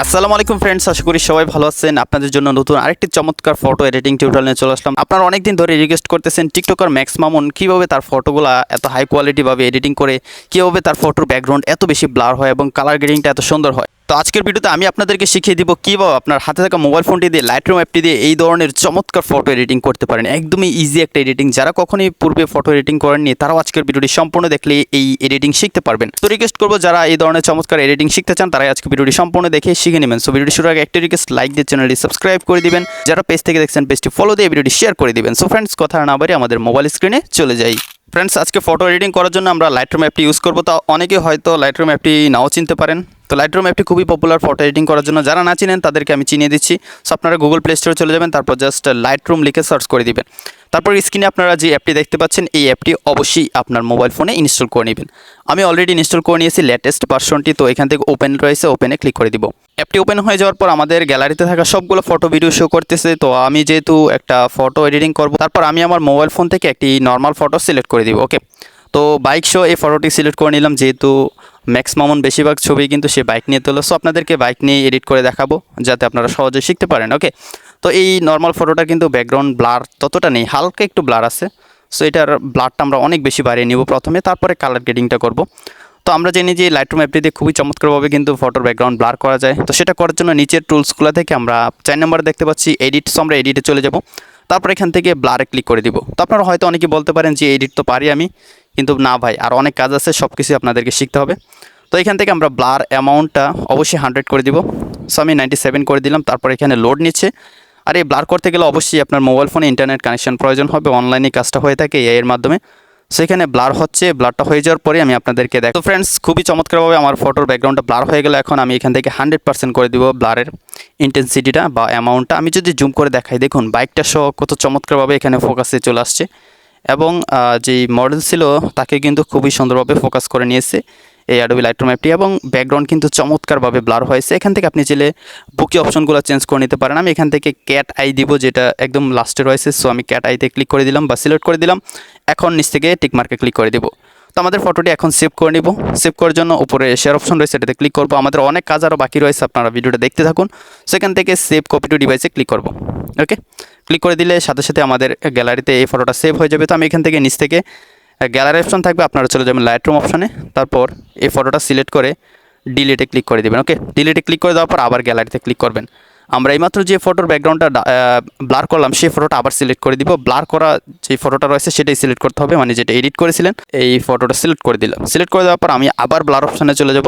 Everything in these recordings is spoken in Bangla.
আসসালামু আলাইকুম ফ্রেন্ডস, আশা করি সবাই ভালো আছেন। আপনাদের জন্য নতুন আরেকটি চমৎকার ফটো এডিটিং টিউটোরিয়াল নিয়ে চলে আসলাম। আপনারা অনেকদিন ধরে রিকোয়েস্ট করতেছেন টিকটকার ম্যাক্স মামুন কীভাবে তার ফটোগুলো এত হাই কোয়ালিটিভাবে এডিটিং করে, কীভাবে তার ফটোর ব্যাকগ্রাউন্ড এত বেশি ব্লার হয় এবং কালার গ্রেডিংটা এত সুন্দর হয়। তো আজকের ভিডিওতে আমি আপনাদেরকে শিখিয়ে দিব কীভাবে আপনার হাতে থাকা মোবাইল ফোনটি দিয়ে লাইটরুম অ্যাপটি দিয়ে এই ধরনের চমৎকার ফটো এডিটিং করতে পারেন। একদমই ইজি একটা এডিটিং। যারা কখনোই পূর্বে ফটো এডিটিং করেননি তারাও আজকের ভিডিওটি সম্পূর্ণ দেখলে এই এডিটিং শিখতে পারবেন। তো রিকোয়েস্ট করবো যারা এই ধরনের চমৎকার এডিটিং শিখতে চান তারাই আজকে ভিডিওটি সম্পূর্ণ দেখে শিখে নেবেন। সো ভিডিওটি শুরু আগে একটা রিকোয়েস্ট, লাইক দিয়ে চ্যানেলটি সাবস্ক্রাইব করে দিবেন। যারা পেজ থেকে দেখছেন পেজটি ফলো দিয়ে ভিডিওটি শেয়ার করে দিবেন। সো ফ্রেন্ডস, কথা না বাড়িয়ে আমাদের মোবাইল স্ক্রিনে চলে যাই। ফ্রেন্ডস, আজকে ফটো এডিটিং করার জন্য আমরা লাইটরুম অ্যাপটি ইউজ করবো। তা অনেকে হয়তো লাইটরুম অ্যাপটি নাও চিনতে পারেন। তো লাইটরুম অ্যাপটি খুবই পপুলার ফটো এডিটিং করার জন্য। যারা না চিনেন তাদেরকে আমি চিনিয়ে দিচ্ছি। সো আপনারা গুগল প্লে স্টোরে চলে যাবেন, তারপর জাস্ট লাইটরুম লিখে সার্চ করে দিবেন। তারপর স্ক্রিনে আপনারা যে অ্যাপটি দেখতে পাচ্ছেন এই অ্যাপটি অবশ্যই আপনার মোবাইল ফোনে ইনস্টল করে নেবেন। আমি অলরেডি ইনস্টল করে নিয়েছি লেটেস্ট ভার্সনটি। তো এখান থেকে ওপেন রয়েছে, ওপেনে ক্লিক করে দিব। অ্যাপটি ওপেন হয়ে যাওয়ার পর আমাদের গ্যালারিতে থাকা সবগুলো ফটো ভিডিও শো করতেছে। তো আমি যেহেতু একটা ফটো এডিটিং করব, তারপর আমি আমার মোবাইল ফোন থেকে একটি নর্মাল ফটো সিলেক্ট করে দিব। ওকে, তো বাইক শো এই ফটোটি সিলেক্ট করে নিলাম। যেহেতু ম্যাক্স মামুন বেশিরভাগ ছবি কিন্তু সে বাইক নিয়ে তোলে। সো আপনাদেরকে বাইক নিয়ে এডিট করে দেখাবো যাতে আপনারা সহজে শিখতে পারেন। ওকে, তো এই নর্মাল ফটোটা কিন্তু ব্যাকগ্রাউন্ড ব্লার ততটা নেই, হালকা একটু ব্লার আছে। সো এটার ব্লারটা আমরা অনেক বেশি বাড়িয়ে নিব প্রথমে, তারপরে কালার গ্রেডিংটা করব। তো আমরা জানি যে লাইটরুম অ্যাপটি দিয়ে খুবই চমৎকারভাবে কিন্তু ফটোর ব্যাকগ্রাউন্ড ব্লার করা যায়। তো সেটা করার জন্য নিচের টুলসগুলো থেকে আমরা 4 নম্বরে দেখতে পাচ্ছি এডিট। সো আমরা এডিটে চলে যাব, তারপর এখান থেকে ব্লারে ক্লিক করে দিব। তো আপনারা হয়তো অনেকেই বলতে পারেন যে এডিট তো পারি আমি, কিন্তু না ভাই, আর অনেক কাজ আছে, সব কিছু আপনাদেরকে শিখতে হবে। তো এখান থেকে আমরা ব্লার অ্যামাউন্টটা অবশ্যই 100 করে দিব। সো আমি 97 করে দিলাম। তারপর এখানে লোড নিচ্ছে। আর এই ব্লার করতে গেলে অবশ্যই আপনার মোবাইল ফোনে ইন্টারনেট কানেকশন প্রয়োজন হবে। অনলাইনে কাজটা হয়ে থাকে এর মাধ্যমে। সো এখানে ব্লার হচ্ছে, ব্লারটা হয়ে যাওয়ার পরে আমি আপনাদেরকে দেখো। তো ফ্রেন্ডস, খুবই চমৎকারভাবে আমার ফটোর ব্যাকগ্রাউন্ডটা ব্লার হয়ে গেল। এখন আমি এখান থেকে 100% করে দিব ব্লারের ইন্টেন্সিটিটা বা অ্যামাউন্টটা। আমি যদি জুম করে দেখাই, দেখুন বাইকটা সহ কত চমৎকারভাবে এখানে ফোকাসে চলে আসছে এবং যেই মডেল ছিল তাকে কিন্তু খুবই সুন্দরভাবে ফোকাস করে নিয়েছে এই অ্যাডোবি লাইটরুম অ্যাপটি, এবং ব্যাকগ্রাউন্ড কিন্তু চমৎকারভাবে ব্লার হয়েছে। এখান থেকে আপনি চাইলে বুকি অপশনগুলো চেঞ্জ করে নিতে পারেন। আমি এখান থেকে ক্যাট আই দিব, যেটা একদম লাস্টে রয়েছে। সো আমি ক্যাট আইতে ক্লিক করে দিলাম বা সিলেক্ট করে দিলাম। এখন নিচ থেকে টিক মার্কে ক্লিক করে দিব। তো আমাদের ফটোটি এখন সেভ করে নিব। সেভ করার জন্য উপরে শেয়ার অপশন রয়েছে, এটাতে ক্লিক করব। আমাদের অনেক কাজ আরও বাকি রয়েছে, আপনারা ভিডিওটা দেখতে থাকুন। সেখান থেকে সেভ কপি টু ডিভাইসে ক্লিক করব। ওকে, ক্লিক করে দিলে সাথে সাথে আমাদের গ্যালারিতে এই ফটোটা সেভ হয়ে যাবে। তো আমি এখান থেকে নিচ থেকে গ্যালারি অপশন থাকবে, আপনারা চলে যাবেন লাইটরুম অপশনে। তারপর এই ফটোটা সিলেক্ট করে ডিলিটে ক্লিক করে দেবেন। ওকে, ডিলিটে ক্লিক করে দেওয়ার পর আবার গ্যালারিতে ক্লিক করবেন। আমরা এইমাত্র যে ফটোর ব্যাকগ্রাউন্ডটা ব্লার করলাম সেই ফটোটা আবার সিলেক্ট করে দিব। ব্লার করা যে ফটোটা রয়েছে সেটাই সিলেক্ট করতে হবে, মানে যেটা এডিট করেছিলেন এই ফটোটা সিলেক্ট করে দিলাম। সিলেক্ট করে দেওয়ার পর আমি আবার ব্লার অপশানে চলে যাব।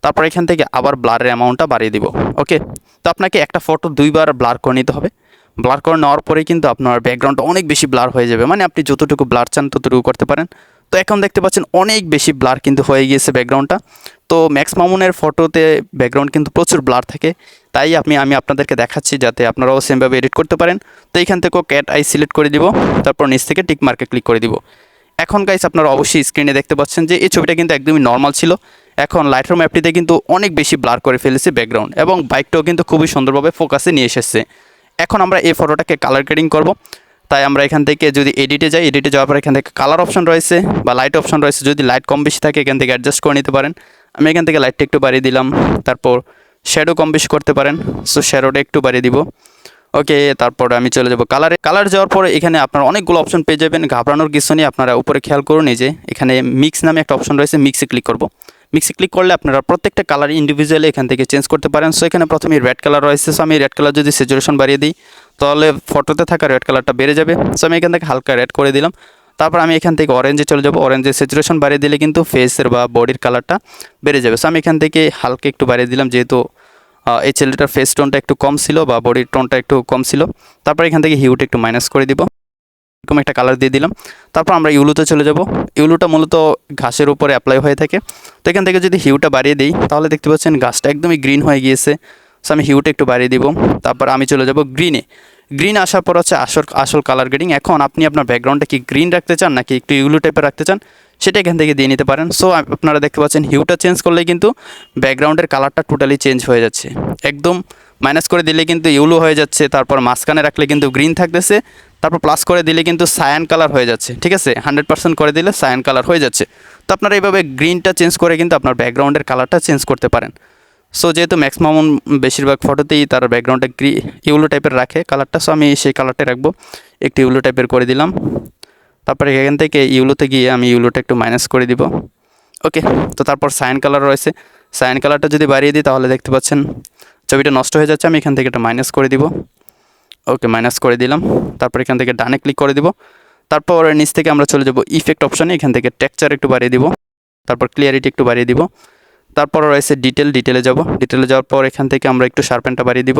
তারপর এখান থেকে আবার ব্লারের অ্যামাউন্টটা বাড়িয়ে দিব। ওকে, তো আপনাকে একটা ফটো দুইবার ব্লার করে নিতে হবে। ব্লার করে নেওয়ার পরেই কিন্তু আপনার ব্যাকগ্রাউন্ডটা অনেক বেশি ব্লার হয়ে যাবে, মানে আপনি যতটুকু ব্লার চান ততটুকু করতে পারেন। তো এখন দেখতে পাচ্ছেন অনেক বেশি ব্লার কিন্তু হয়ে গিয়েছে ব্যাকগ্রাউন্ডটা। তো ম্যাক্স মামুনের ফটোতে ব্যাকগ্রাউন্ড কিন্তু প্রচুর ব্লার থাকে, তাই আমি আপনাদেরকে দেখাচ্ছি যাতে আপনারাও সেমভাবে এডিট করতে পারেন। তো এইখান থেকেও ক্যাট আই সিলেক্ট করে দিব, তারপর নিচ থেকে টিক মার্কে ক্লিক করে দিব। এখন গাইস, আপনারা অবশ্যই স্ক্রিনে দেখতে পাচ্ছেন যে এই ছবিটা কিন্তু একদমই নর্মাল ছিল। এখন লাইটরুম অ্যাপটিতে কিন্তু অনেক বেশি ব্লার করে ফেলেছে ব্যাকগ্রাউন্ড, এবং বাইকটাও কিন্তু খুবই সুন্দরভাবে ফোকাসে নিয়ে এসেছে। এখন আমরা এই ফটোটাকে কালার গ্রেডিং করব। তাই আমরা এখান থেকে যদি এডিটে যাই, এডিটে যাওয়ার পর এখান থেকে কালার অপশন রয়েছে বা লাইট অপশন রয়েছে। যদি লাইট কম বেশি থাকে এখান থেকে অ্যাডজাস্ট করে নিতে পারেন। আমি এখান থেকে লাইটটা একটু বাড়িয়ে দিলাম। তারপর শ্যাডো কম বেশি করতে পারেন, সো শ্যাডোটা একটু বাড়িয়ে দিব। ওকে, তারপর আমি চলে যাব কালারে। কালার যাওয়ার পরে এখানে আপনারা অনেকগুলো অপশন পেয়ে যাবেন। ঘাবড়ানোর কিছু নেই, আপনারা উপরে খেয়াল করুন এই যে এখানে মিক্স নামে একটা অপশন রয়েছে, মিক্সে ক্লিক করব। মিক্সে ক্লিক করলে আপনারা প্রত্যেকটা কালার ইন্ডিভিজুয়ালি এখান থেকে চেঞ্জ করতে পারেন। সো এখানে প্রথমে রেড কালার রয়েছে। সো আমি রেড কালার যদি স্যাচুরেশন বাড়িয়ে দিই তাহলে ফটোতে থাকা রেড কালারটা বেড়ে যাবে। সো আমি এখান থেকে হালকা রেড করে দিলাম। তারপর আমি এখান থেকে অরেঞ্জে চলে যাব। অরেঞ্জের স্যাচুরেশন বাড়িয়ে দিলে কিন্তু ফেসের বা বডির কালারটা বেড়ে যাবে। সো আমি এখান থেকে হালকা একটু বাড়িয়ে দিলাম, যেহেতু এই ছেলেটার ফেস টোনটা একটু কম ছিল বা বডির টোনটা একটু কম ছিল। তারপর এখান থেকে হিউটা একটু মাইনাস করে দিব, এরকম একটা কালার দিয়ে দিলাম। তারপর আমরা ইউলুতে চলে যাব। ইউলুটা মূলত ঘাসের উপরে অ্যাপ্লাই হয়ে থাকে। তো এখান থেকে যদি হিউটা বাড়িয়ে দিই তাহলে দেখতে পাচ্ছেন গাছটা একদমই গ্রিন হয়ে গিয়েছে। সো আমি হিউটা একটু বাড়িয়ে দিব। তারপর আমি চলে যাব গ্রিনে। গ্রিন আসার পর হচ্ছে আসল কালার গ্রেডিং। এখন আপনি আপনার ব্যাকগ্রাউন্ডটা কি গ্রিন রাখতে চান নাকি একটু ইউলু টাইপের রাখতে চান সেটা এখান থেকে দিয়ে নিতে পারেন। সো আপনারা দেখতে পাচ্ছেন হিউটা চেঞ্জ করলে কিন্তু ব্যাকগ্রাউন্ডের কালারটা টোটালি চেঞ্জ হয়ে যাচ্ছে। একদম মাইনাস করে দিলে কিন্তু ইউলু হয়ে যাচ্ছে, তারপর মাঝখানে রাখলে কিন্তু গ্রিন থাকতেছে, তারপর প্লাস করে দিলে কিন্তু সায়ান কালার হয়ে যাচ্ছে। ঠিক আছে, 100% করে দিলে সায়ান কালার হয়ে যাচ্ছে। তো আপনারা এইভাবে গ্রিনটা চেঞ্জ করে কিন্তু আপনার ব্যাকগ্রাউন্ডের কালারটা চেঞ্জ করতে পারেন। সো যেহেতু ম্যাক্সিমাম বেশিরভাগ ফটোতেই তার ব্যাকগ্রাউন্ডটা ইউলো টাইপের রাখে কালারটা, সো আমি সেই কালারটাই রাখবো, একটু ইউলো টাইপের করে দিলাম। তারপরে এখান থেকে ইউলোতে গিয়ে আমি ইউলোটা একটু মাইনাস করে দিব। ওকে, তো তারপর সায়ান কালার রয়েছে, সায়ান কালারটা যদি বাড়িয়ে দিই তাহলে দেখতে পাচ্ছেন ছবিটা নষ্ট হয়ে যাচ্ছে। আমি এখান থেকে এটা মাইনাস করে দিব। ওকে, মাইনাস করে দিলাম। তারপর এখান থেকে ডানে ক্লিক করে দিব। তারপর নিচ থেকে আমরা চলে যাব ইফেক্ট অপশানে, এখান থেকে টেক্সচার একটু বাড়িয়ে দিব। তারপর ক্লিয়ারিটি একটু বাড়িয়ে দিব। তারপর রয়েছে ডিটেলে যাব। ডিটেলে যাওয়ার পর এখান থেকে আমরা একটু শার্পেনটা বাড়িয়ে দিব,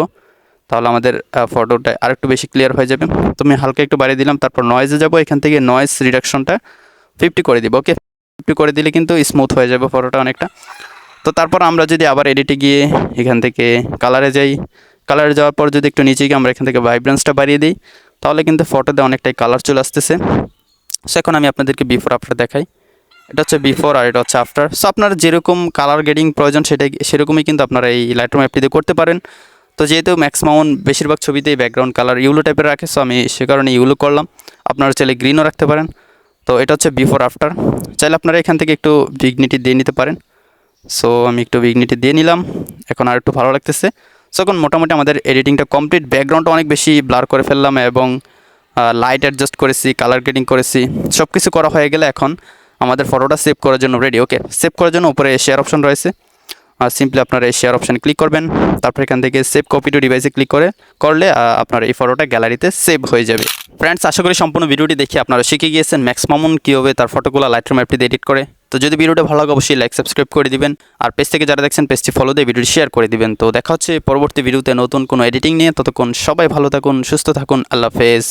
তাহলে আমাদের ফটোটা আরেকটু বেশি ক্লিয়ার হয়ে যাবে। তো আমি হালকা একটু বাড়িয়ে দিলাম। তারপর নয়েজে যাব, এখান থেকে নয়েজ রিডাকশনটা 50 করে দিব। ওকে, 50 করে দিলে কিন্তু স্মুথ হয়ে যাবে ফটোটা অনেকটা। তো তারপর আমরা যদি আবার এডিটে গিয়ে এখান থেকে কালারে যাই, কালারে যাওয়ার পর যদি একটু নিচে গিয়ে আমরা এখান থেকে ভাইব্রেন্সটা বাড়িয়ে দিই, তাহলে কিন্তু ফটোতে অনেকটাই কালার চলে আসতেছে। সো এখন আমি আপনাদেরকে বিফোর আফটার দেখাই। এটা হচ্ছে বিফোর আর এটা হচ্ছে আফটার। সো আপনার যেরকম কালার গ্রেডিং প্রয়োজন সেরকমই কিন্তু আপনারা এই লাইটরুম অ্যাপটি দিয়ে করতে পারেন। তো যেহেতু ম্যাক্সিমাম বেশিরভাগ ছবিতেই ব্যাকগ্রাউন্ড কালার ইউলো টাইপের রাখে, সো আমি সে কারণে ইউলো করলাম। আপনারা চাইলে গ্রিনও রাখতে পারেন। তো এটা হচ্ছে বিফোর আফটার। চাইলে আপনারা এখান থেকে একটু ভিগনিটি দিয়ে নিতে পারেন। সো আমি একটু ভিগনিটি দিয়ে নিলাম, এখন আর একটু ভালো লাগতেছে। সো এখন মোটামুটি আমাদের এডিটিংটা কমপ্লিট। ব্যাকগ্রাউন্ডটা অনেক বেশি ব্লার করে ফেললাম এবং লাইট অ্যাডজাস্ট করেছি, কালার গ্রেডিং করেছি, সব কিছু করা হয়ে গেলে এখন আমাদের ফটোটা সেভ করার জন্য রেডি। ওকে, সেভ করার জন্য উপরে শেয়ার অপশন রয়েছে, সিম্পলি আপনারা এই শেয়ার অপশানে ক্লিক করবেন। তারপর এখান থেকে সেভ কপি টু ডিভাইসে ক্লিক করলে আপনার এই ফটোটা গ্যালারিতে সেভ হয়ে যাবে। ফ্রেন্ডস, আশা করি সম্পূর্ণ ভিডিওটি দেখে আপনারা শিখে গিয়েছেন মামুন কীভাবে তার ফটোগুলো লাইটরুম অ্যাপটিতে এডিট করে। তো যদি ভিডিওটা ভালো লাগে অবশ্যই লাইক সাবস্ক্রাইব করে দিবেন, আর পেজ থেকে যারা দেখছেন পেজটি ফলো দিয়ে ভিডিওটি শেয়ার করে দিবেন। তো দেখা হচ্ছে পরবর্তী ভিডিওতে নতুন কোনো এডিটিং নিয়ে। ততক্ষণ সবাই ভালো থাকুন, সুস্থ থাকুন, আল্লাহ হাফেজ।